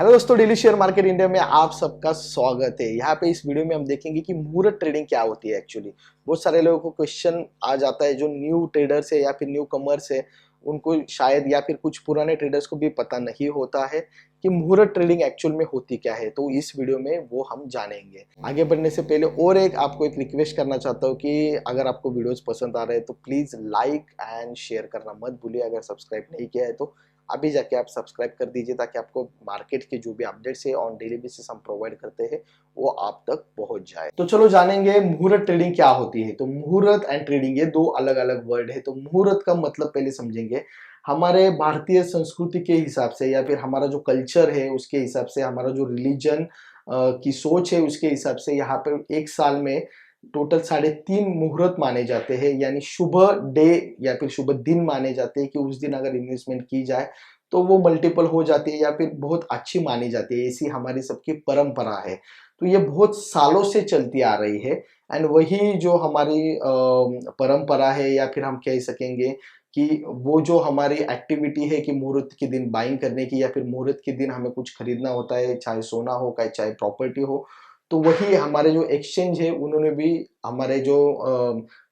Hello दोस्तों, daily share market India में आप सबका स्वागत है। यहाँ पे इस वीडियो में हम देखेंगे कि मुहूर्त ट्रेडिंग क्या होती है। एक्चुअली बहुत सारे लोगों को क्वेश्चन आ जाता है, जो न्यू ट्रेडर्स है या फिर न्यू कमर्स है, उनको शायद या फिर कुछ पुराने ट्रेडर्स को भी पता नहीं होता है कि मुहूर्त ट्रेडिंग एक्चुअल में होती क्या है। तो इस वीडियो में वो हम जानेंगे। आगे बढ़ने से पहले और आपको एक रिक्वेस्ट करना चाहता हूँ कि अगर आपको वीडियोस पसंद आ रहे हैं तो प्लीज लाइक एंड शेयर करना मत भूलिए। अगर सब्सक्राइब नहीं किया है तो अभी जाके आप सब्सक्राइब कर दीजिए, ताकि आपको मार्केट के जो भी अपडेट्स है ऑन डेली बेसिस हम प्रोवाइड करते हैं वो आप तक पहुंच जाए। तो चलो जानेंगे मुहूर्त ट्रेडिंग क्या होती है। तो मुहूर्त एंड ट्रेडिंग ये दो अलग अलग वर्ड है। तो मुहूर्त का मतलब पहले समझेंगे। हमारे भारतीय संस्कृति के हिसाब से या फिर हमारा जो कल्चर है उसके हिसाब से, हमारा जो रिलीजन की सोच है उसके हिसाब से, यहाँ पर एक साल में टोटल 3.5 मुहूर्त माने जाते हैं, यानी शुभ डे या फिर शुभ दिन माने जाते हैं कि उस दिन अगर इन्वेस्टमेंट की जाए तो वो मल्टीपल हो जाती है या फिर बहुत अच्छी मानी जाती है। ऐसी हमारी सबकी परंपरा है। तो ये बहुत सालों से चलती आ रही है। एंड वही जो हमारी परंपरा है, या फिर हम कह सकेंगे कि वो जो हमारी एक्टिविटी है कि मुहूर्त के दिन बाइंग करने की, या फिर मुहूर्त के दिन हमें कुछ खरीदना होता है, चाहे सोना हो चाहे प्रॉपर्टी हो, तो वही हमारे जो एक्सचेंज है उन्होंने भी हमारे जो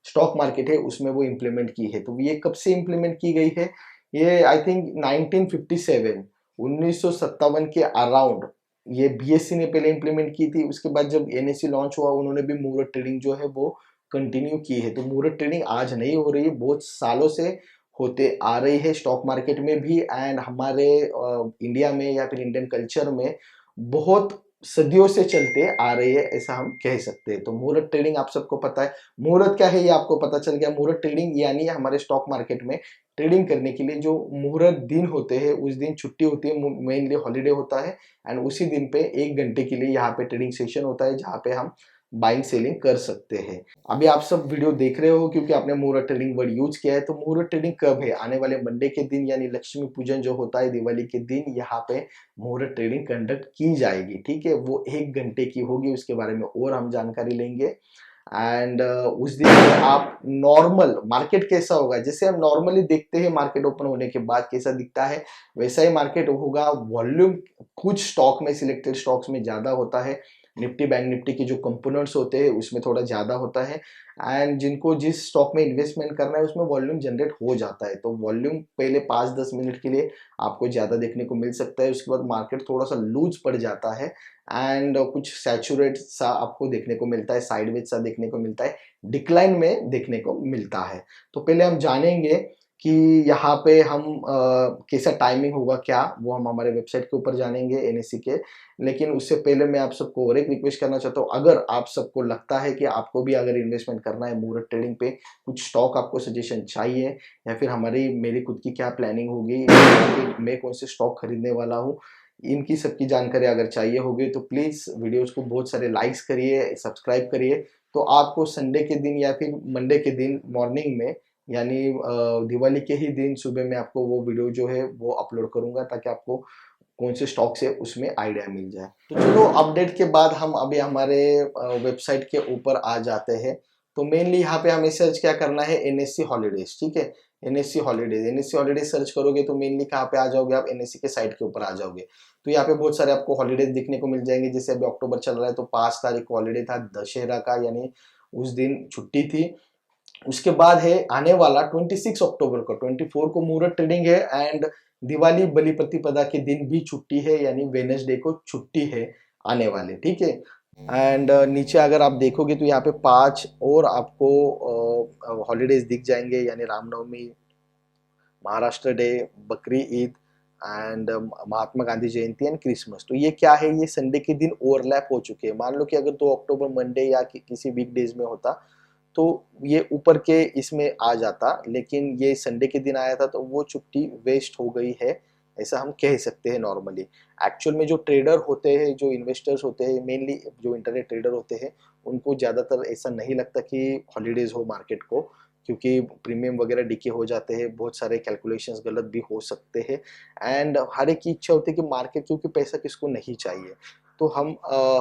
स्टॉक मार्केट है उसमें वो इम्प्लीमेंट की है। तो ये कब से इम्प्लीमेंट की गई है? ये आई थिंक 1957 1957 के अराउंड ये बीएससी ने पहले इम्प्लीमेंट की थी। उसके बाद जब एनएससी लॉन्च हुआ उन्होंने भी मुहूर्त ट्रेडिंग जो है वो कंटिन्यू की है। तो मुहूर्त ट्रेडिंग आज नहीं हो रही है, बहुत सालों से होते आ रही है स्टॉक मार्केट में भी, एंड हमारे इंडिया में या फिर इंडियन कल्चर में बहुत सदियों से चलते आ रही है, ऐसा हम कह सकते हैं। तो मुहूर्त ट्रेडिंग आप सबको पता है। मुहूर्त क्या है ये आपको पता चल गया। मुहूर्त ट्रेडिंग यानी हमारे स्टॉक मार्केट में ट्रेडिंग करने के लिए जो मुहूर्त दिन होते हैं उस दिन छुट्टी होती है, मेनली हॉलीडे होता है। एंड उसी दिन पे 1 घंटे के लिए यहाँ पे ट्रेडिंग सेशन होता है, जहाँ पे हम बाइंग सेलिंग कर सकते हैं। अभी आप सब वीडियो देख रहे हो क्योंकि आपने मुहूर्त ट्रेडिंग वर्ड यूज किया है। तो मुहूर्त ट्रेडिंग कब है? आने वाले मंडे के दिन, यानी लक्ष्मी पूजन जो होता है दिवाली के दिन, यहाँ पे मुहूर्त ट्रेडिंग कंडक्ट की जाएगी। ठीक है, वो 1 घंटे की होगी। उसके बारे में और हम जानकारी लेंगे। एंड उस दिन आप नॉर्मल मार्केट कैसा होगा, जैसे हम नॉर्मली देखते हैं मार्केट ओपन होने के बाद कैसा दिखता है, वैसा ही मार्केट होगा। वॉल्यूम कुछ स्टॉक में, सिलेक्टेड स्टॉक्स में ज्यादा होता है। निफ्टी बैंक निफ्टी के जो कंपोनेंट्स होते हैं उसमें थोड़ा ज्यादा होता है। एंड जिनको जिस स्टॉक में इन्वेस्टमेंट करना है उसमें वॉल्यूम जनरेट हो जाता है। तो वॉल्यूम पहले 5-10 मिनट के लिए आपको ज्यादा देखने को मिल सकता है। उसके बाद मार्केट थोड़ा सा लूज पड़ जाता है एंड कुछ सैचुरेट सा आपको देखने को मिलता है, साइडवेज सा देखने को मिलता है, डिक्लाइन में देखने को मिलता है। तो पहले हम जानेंगे कि यहाँ पे हम कैसा टाइमिंग होगा, क्या वो हम हमारे वेबसाइट के ऊपर जानेंगे एनएससी के। लेकिन उससे पहले मैं आप सबको और एक रिक्वेस्ट करना चाहता हूँ। अगर आप सबको लगता है कि आपको भी अगर इन्वेस्टमेंट करना है मुहूर्त ट्रेडिंग पे, कुछ स्टॉक आपको सजेशन चाहिए, या फिर मेरी खुद की क्या प्लानिंग होगी, मैं कौन से स्टॉक खरीदने वाला हूँ, इनकी सबकी जानकारी अगर चाहिए होगी, तो प्लीज वीडियोस को बहुत सारे लाइक्स करिए, सब्सक्राइब करिए। तो आपको संडे के दिन या फिर मंडे के दिन मॉर्निंग में, यानी दिवाली के ही दिन सुबह में आपको वो वीडियो जो है वो अपलोड करूंगा, ताकि आपको कौन से स्टॉक से उसमें आइडिया मिल जाए। तो चलो अपडेट के बाद हम अभी हमारे वेबसाइट के ऊपर आ जाते हैं। तो मेनली यहाँ पे हमें सर्च क्या करना है, एनएससी हॉलीडेज। ठीक है, एनएससी हॉलीडेज सर्च करोगे तो मेनली कहाँ पे आ जाओगे आप, एनएससी के साइट के ऊपर आ जाओगे। तो यहाँ पे बहुत सारे आपको हॉलीडेज दिखने को मिल जाएंगे। जैसे अभी अक्टूबर चल रहा है तो 5 तारीख को हॉलीडे था, दशहरा का, यानी उस दिन छुट्टी थी। उसके बाद है आने वाला 26 अक्टूबर को, 24 को मुहूर्त ट्रेडिंग है। एंड दिवाली बलि प्रतिपदा के दिन भी छुट्टी है, यानी वेडनेसडे को छुट्टी है आने वाले। ठीक है। एंड नीचे अगर आप देखोगे तो यहाँ पे 5 और आपको हॉलीडेज दिख जाएंगे, यानी रामनवमी, महाराष्ट्र डे, बकरी Eid and Mahatma Gandhi Jayanti and Christmas. तो ये क्या है, ये संडे के दिन ओवरलैप हो चुके हैं। मान लो कि अगर 2 अक्टूबर मंडे या किसी वीक डेज में होता तो ये ऊपर के इसमें आ जाता, लेकिन ये संडे के दिन आया था तो वो छुट्टी वेस्ट हो गई है, ऐसा हम कह सकते हैं नॉर्मली। एक्चुअल में जो ट्रेडर होते हैं, जो इन्वेस्टर्स होते हैं, मेनली जो इंटरनेट ट्रेडर होते हैं, उनको ज़्यादातर ऐसा नहीं लगता कि हॉलीडेज हो मार्केट को, क्योंकि प्रीमियम वगैरह डीके हो जाते हैं, बहुत सारे कैलकुलेशंस गलत भी हो सकते हैं। एंड हर एक की इच्छा होती है कि मार्केट, क्योंकि पैसा किसको नहीं चाहिए, तो हम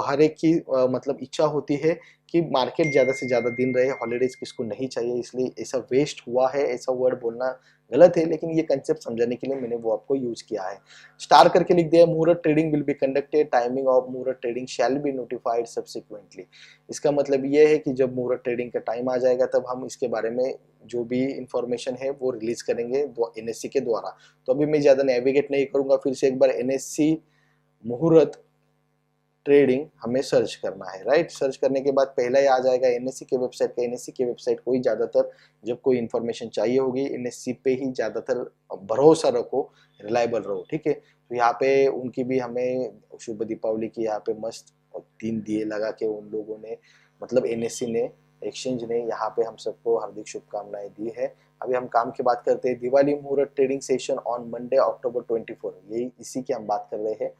हर एक की मतलब इच्छा होती है कि मार्केट ज़्यादा से ज़्यादा दिन रहे, हॉलीडेज किसको नहीं चाहिए, इसलिए ऐसा वेस्ट हुआ है, ऐसा वर्ड बोलना गलत है, लेकिन ये कंसेप्ट समझाने के लिए मैंने वो आपको यूज किया है। स्टार करके लिख दिया, muhurat trading will be conducted, timing of muhurat trading shall be notified subsequently. इसका मतलब ये है कि जब मुहूर्त ट्रेडिंग का टाइम आ जाएगा तब हम इसके बारे में जो भी इंफॉर्मेशन है वो रिलीज करेंगे एनएससी के द्वारा। तो अभी मैं ज्यादा नेविगेट नहीं करूंगा, फिर से एक बार एनएससी मुहूर्त ट्रेडिंग हमें सर्च करना है, राइट। सर्च करने के बाद पहला ही आ जाएगा एनएससी के वेबसाइट का। एनएससी के वेबसाइट को ही ज्यादातर जब कोई इन्फॉर्मेशन चाहिए होगी एनएससी पे ही ज्यादातर भरोसा रखो, रिलायबल रहो, ठीक है। तो यहाँ पे उनकी भी हमें शुभ दीपावली की यहाँ पे मस्त 3 दिए लगा के उन लोगों ने, मतलब एनएससी ने, एक्सचेंज ने यहाँ पे हम सबको हार्दिक शुभकामनाएं दी है। अभी हम काम की बात करते हैं। दिवाली मुहूर्त ट्रेडिंग सेशन ऑन मंडे अक्टूबर 24, यही इसी की हम बात कर रहे हैं।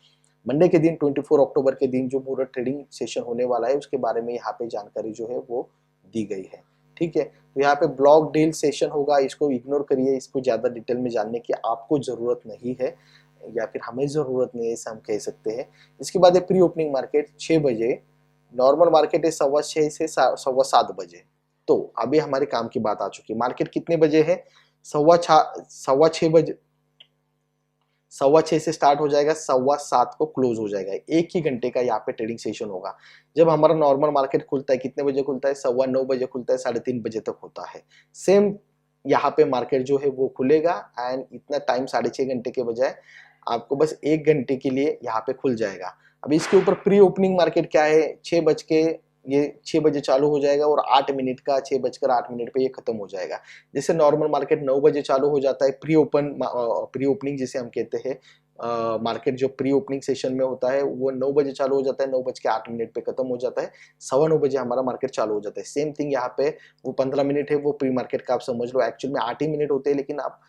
मंडे के दिन 24 अक्टूबर के दिन जो मुहूर्त ट्रेडिंग सेशन होने वाला है उसके बारे में यहाँ पे जानकारी जो है वो दी गई है, ठीक है। तो यहाँ पे ब्लॉक डील सेशन होगा, इसको इग्नोर करिए, इसको ज्यादा डिटेल में जानने की आपको जरूरत नहीं है, या फिर हमें जरूरत नहीं है ऐसा हम कह सकते हैं। इसके बाद है प्री ओपनिंग मार्केट 6 बजे, नॉर्मल मार्केट है 6:15 से 7:15 बजे। तो अभी हमारे काम की बात आ चुकी है। मार्केट कितने बजे है? 6:15 बजे, 6:15 से स्टार्ट हो जाएगा, 7:15 को क्लोज हो जाएगा। एक ही घंटे का यहाँ पे ट्रेडिंग सेशन होगा। जब हमारा नॉर्मल मार्केट खुलता है कितने बजे खुलता है? 9:15 बजे खुलता है, 3:30 बजे तक होता है। सेम यहाँ पे मार्केट जो है वो खुलेगा, एंड इतना टाइम 6.5 घंटे के बजाय आपको बस 1 घंटे के लिए यहाँ पे खुल जाएगा। अभी इसके ऊपर प्री ओपनिंग मार्केट क्या है? 6 बजे चालू हो जाएगा और 8 मिनट का 6:08 पे ये खत्म हो जाएगा। जैसे नॉर्मल मार्केट 9 बजे चालू हो जाता है, प्री ओपनिंग जिसे हम कहते हैं, मार्केट जो प्री ओपनिंग सेशन में होता है वो 9 बजे चालू हो जाता है, 9:08 पे खत्म हो जाता है, 9:15 बजे हमारा मार्केट चालू हो जाता है। सेम थिंग यहाँ पे वो 15 मिनट है वो प्री मार्केट का आप समझ लो, एक्चुअल में 8 ही मिनट होते हैं, लेकिन आप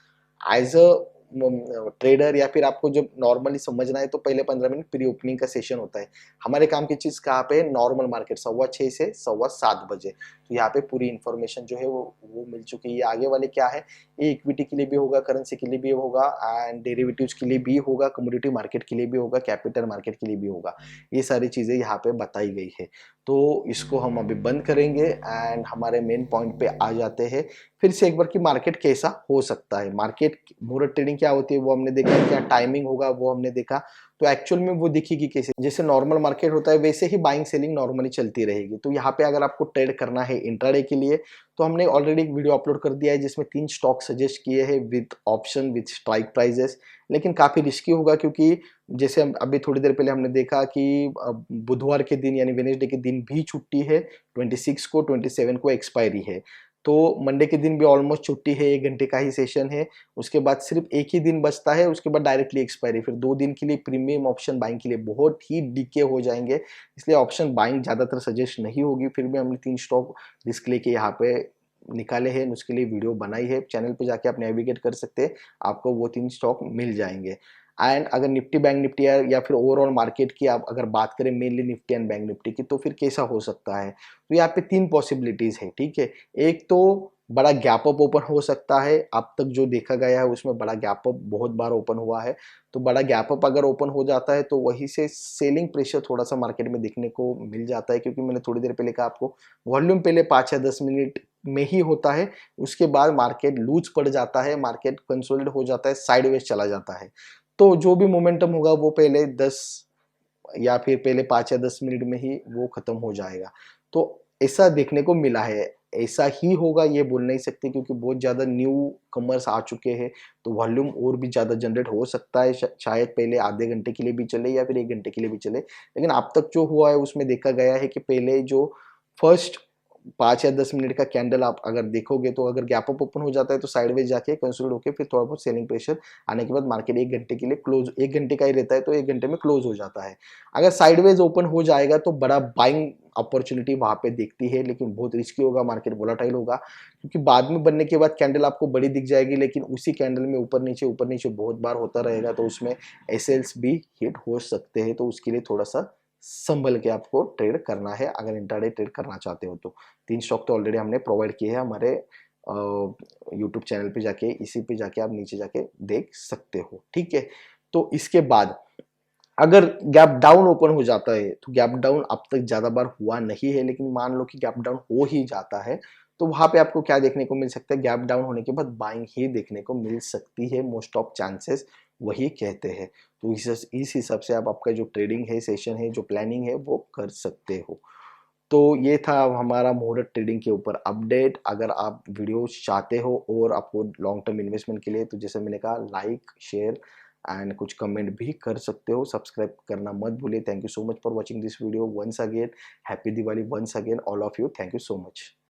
एज अ ट्रेडर या फिर आपको जब नॉर्मली समझना है तो पहले 15 मिनट प्री ओपनिंग का सेशन होता है। हमारे काम की चीज कहाँ पे? नॉर्मल मार्केट 6:15 से 7:15 बजे। तो यहाँ पे पूरी इंफॉर्मेशन जो है वो मिल चुकी है। आगे वाले क्या है, ये इक्विटी के लिए भी होगा, करेंसी के लिए भी होगा, एंड डेरिवेटिव्स के लिए भी होगा, कमोडिटी मार्केट के लिए भी होगा, कैपिटल मार्केट के लिए भी होगा। ये सारी चीजें यहाँ पे बताई गई है। तो इसको हम अभी बंद करेंगे एंड हमारे मेन पॉइंट पे आ जाते हैं फिर से एक बार कि मार्केट कैसा हो सकता है। मार्केट मुहूर्त ट्रेडिंग क्या होती है वो हमने देखा, क्या टाइमिंग होगा वो हमने देखा। तो एक्चुअल में वो दिखेगी कैसे, जैसे नॉर्मल मार्केट होता है वैसे ही बाइंग सेलिंग नॉर्मली चलती रहेगी। तो यहाँ पे अगर आपको ट्रेड करना है इंट्राडे के लिए तो हमने ऑलरेडी एक वीडियो अपलोड कर दिया है जिसमें 3 स्टॉक सजेस्ट किए हैं with option with strike prices, लेकिन काफी रिस्की होगा क्योंकि जैसे अभी थोड़ी देर पहले हमने देखा कि बुधवार के दिन यानी वेडनेसडे के दिन भी छुट्टी है, 26 को, 27 को एक्सपायरी है। तो मंडे के दिन भी ऑलमोस्ट छुट्टी है, 1 घंटे का ही सेशन है। उसके बाद सिर्फ एक ही दिन बचता है, उसके बाद डायरेक्टली एक्सपायरी। फिर 2 दिन के लिए प्रीमियम ऑप्शन बाइंग के लिए बहुत ही डीके हो जाएंगे, इसलिए ऑप्शन बाइंग ज्यादातर सजेस्ट नहीं होगी। फिर भी हमने 3 स्टॉक रिस्क लेके यहाँ पे निकाले हैं, उसके लिए वीडियो बनाई है। चैनल पे जाके आप नेविगेट कर सकते हैं, आपको वो 3 स्टॉक मिल जाएंगे। एंड अगर निफ्टी बैंक निफ्टी या फिर ओवरऑल मार्केट की आप अगर बात करें, mainly Nifty and bank Nifty की, तो फिर कैसा हो सकता है? तो यहाँ पे 3 पॉसिबिलिटीज है, ठीक है। एक तो बड़ा गैप अप ओपन हो सकता है, अब तक जो देखा गया है उसमें बड़ा गैप अप बहुत बार ओपन हुआ है। तो बड़ा गैप अप अगर ओपन हो जाता है तो वहीं से सेलिंग प्रेशर थोड़ा सा मार्केट में देखने को मिल जाता है, क्योंकि मैंने थोड़ी देर पहले कहा आपको वॉल्यूम पहले 5 या 10 मिनट में ही होता है, उसके बाद मार्केट लूज पड़ जाता है, मार्केट कंसोलिडेट हो जाता है, साइडवेज चला जाता है। तो जो भी मोमेंटम होगा वो पहले 10 या फिर पहले 5 या 10 मिनट में ही वो खत्म हो जाएगा। तो ऐसा देखने को मिला है। ऐसा ही होगा ये बोल नहीं सकते क्योंकि बहुत ज्यादा न्यू कमर्स आ चुके हैं, तो वॉल्यूम और भी ज्यादा जनरेट हो सकता है। शायद पहले आधे घंटे के लिए भी चले या फिर 1 घंटे के लिए भी चले, लेकिन अब तक जो हुआ है उसमें देखा गया है कि पहले जो फर्स्ट 5 या 10 मिनट का कैंडल आप अगर देखोगे तो अगर गैप अप ओपन हो जाता है तो साइडवेज जाके कंसोलिडेट होकर फिर थोड़ा बहुत सेलिंग प्रेशर आने के बाद मार्केट 1 घंटे के लिए क्लोज, 1 घंटे का ही रहता है तो 1 घंटे में क्लोज हो जाता है। अगर साइडवेज ओपन हो जाएगा तो बड़ा बाइंग अपॉर्चुनिटी वहां पे दिखती है, लेकिन बहुत रिस्की होगा, मार्केट वोलाटाइल होगा, क्योंकि बाद में बनने के बाद कैंडल आपको बड़ी दिख जाएगी, लेकिन उसी कैंडल में ऊपर नीचे बहुत बार होता रहेगा, तो उसमें एसएल्स भी हिट हो सकते हैं। तो उसके लिए थोड़ा सा संभल के आपको ट्रेड करना है अगर इंट्राडे ट्रेड करना चाहते हो तो। 3 स्टॉक तो ऑलरेडी हमने प्रोवाइड किए हैं हमारे यूट्यूब चैनल पे जाके, इसी पे जाके आप नीचे जाके देख सकते हो, ठीक है। तो इसके बाद अगर गैप डाउन ओपन हो जाता है, तो गैप डाउन अब तक ज्यादा बार हुआ नहीं है, लेकिन मान लो कि गैप डाउन हो ही जाता है तो वहां पे आपको क्या देखने को मिल सकता है, गैप डाउन होने के बाद बाइंग ही देखने को मिल सकती है, मोस्ट ऑफ चांसेस वही कहते हैं। तो इस हिसाब से आप आपका जो ट्रेडिंग है, सेशन है, जो प्लानिंग है वो कर सकते हो। तो ये था हमारा मुहूर्त ट्रेडिंग के ऊपर अपडेट। अगर आप वीडियो चाहते हो और आपको लॉन्ग टर्म इन्वेस्टमेंट के लिए, तो जैसे मैंने कहा, लाइक, शेयर एंड कुछ कमेंट भी कर सकते हो। सब्सक्राइब करना मत भूलिए। Thank you so much for watching this video once again. Happy Diwali once again all of you. Thank you so much.